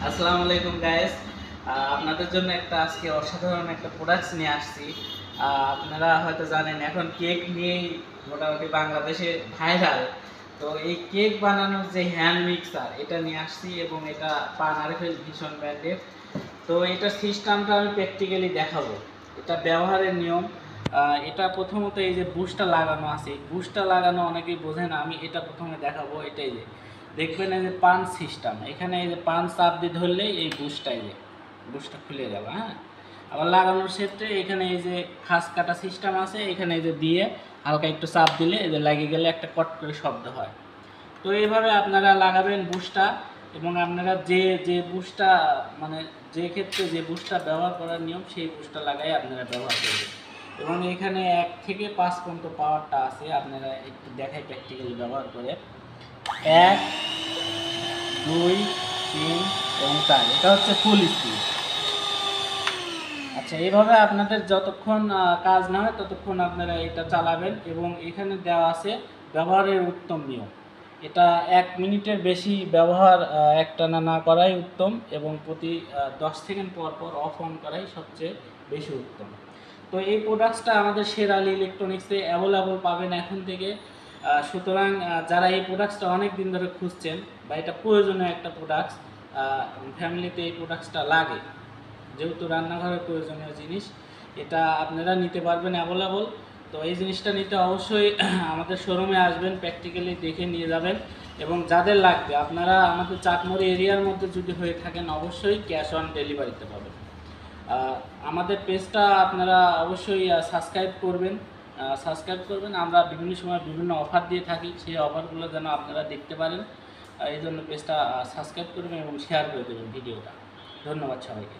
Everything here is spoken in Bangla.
আসসালামু আলাইকুম গাইস। আপনাদের জন্য আজকে অসাধারণ একটা প্রোডাক্টস নিয়ে আসছি। আপনারা হয়তো জানেন এখন কেক নিয়েই মোটামুটি বাংলাদেশে ভাইরাল। তো এই কেক বানানোর যে হ্যান্ড মিক্সার এটা নিয়ে আসছি এবং এটা পান আরিফেল ভীষণ ব্র্যান্ডের। তো এটার সিস্টেমটা আমি প্র্যাকটিক্যালি দেখাবো। এটা ব্যবহারের নিয়ম। এটা প্রথমত এই যে বুশটা লাগানো আছে, বুশটা লাগানো অনেকেই বোঝে না। আমি এটা প্রথমে দেখাবো। এটাই যে দেখবেন এই যে পান সিস্টেম, এখানে এই যে পান চাপ দিয়ে ধরলেই এই বুশটা খুলে গেল। হ্যাঁ, আবার লাগানোর ক্ষেত্রে এখানে এই যে খাস কাটা সিস্টেম আছে, এখানে এই যে দিয়ে হালকা একটু চাপ দিলে এই যে লাগিয়ে গেলে একটা কট করে শব্দ হয়। তো এইভাবে আপনারা লাগাবেন বুশটা, এবং আপনারা যে যে বুশটা মানে যে ক্ষেত্রে যে বুশটা ব্যবহার করার নিয়ম সেই বুশটা লাগাই আপনারা ব্যবহার করবেন। এবং এখানে 1 থেকে 5 পর্যন্ত পাওয়ারটা আছে, আপনারা একটু দেখাই প্র্যাকটিক্যালি ব্যবহার করে। 1, 2, 3 এবং 4, এটা হচ্ছে ফুল স্পিড। আচ্ছা, এইভাবে আপনাদের যতক্ষণ কাজ না হয় ততক্ষণ আপনারা এটা চালাবেন। এবং এখানে দেওয়া আছে ব্যবহারের উত্তম নিয়ম। এটা 1 মিনিটের বেশি ব্যবহার একটানা না করাই উত্তম, এবং প্রতি 10 সেকেন্ড পর পর অফ অন করাই সবচেয়ে বেশি উত্তম। তো এই প্রোডাক্টসটা আমাদের শেরালি ইলেকট্রনিক্সে অ্যাভেলেবল পাবেন এখন থেকে। সুতরাং যারা এই প্রোডাক্টসটা অনেক দিন ধরে খুঁজছেন বা এটা প্রয়োজনীয় একটা প্রোডাক্টস, ফ্যামিলিতে এই প্রোডাক্টসটা লাগে, যেহেতু রান্নাঘরের প্রয়োজনীয় জিনিস, এটা আপনারা নিতে পারবেন অ্যাভেলেবল। তো এই জিনিসটা নিতে অবশ্যই আমাদের শোরুমে আসবেন, প্র্যাকটিক্যালি দেখে নিয়ে যাবেন। এবং যাদের লাগবে আপনারা আমাদের চাটমোড়ি এরিয়ার মধ্যে যদি হয়ে থাকেন অবশ্যই ক্যাশ অন ডেলিভারিতে পাবেন। আমাদের পেজটা আপনারা অবশ্যই সাবস্ক্রাইব করবেন। আমরা বিভিন্ন সময় বিভিন্ন অফার দিয়ে থাকি, সেই অফারগুলো যেন আপনারা দেখতে পারেন। এই জন্য পেজটা সাবস্ক্রাইব করবেন এবং শেয়ার করে দেবেন ভিডিওটা। ধন্যবাদ সবাইকে।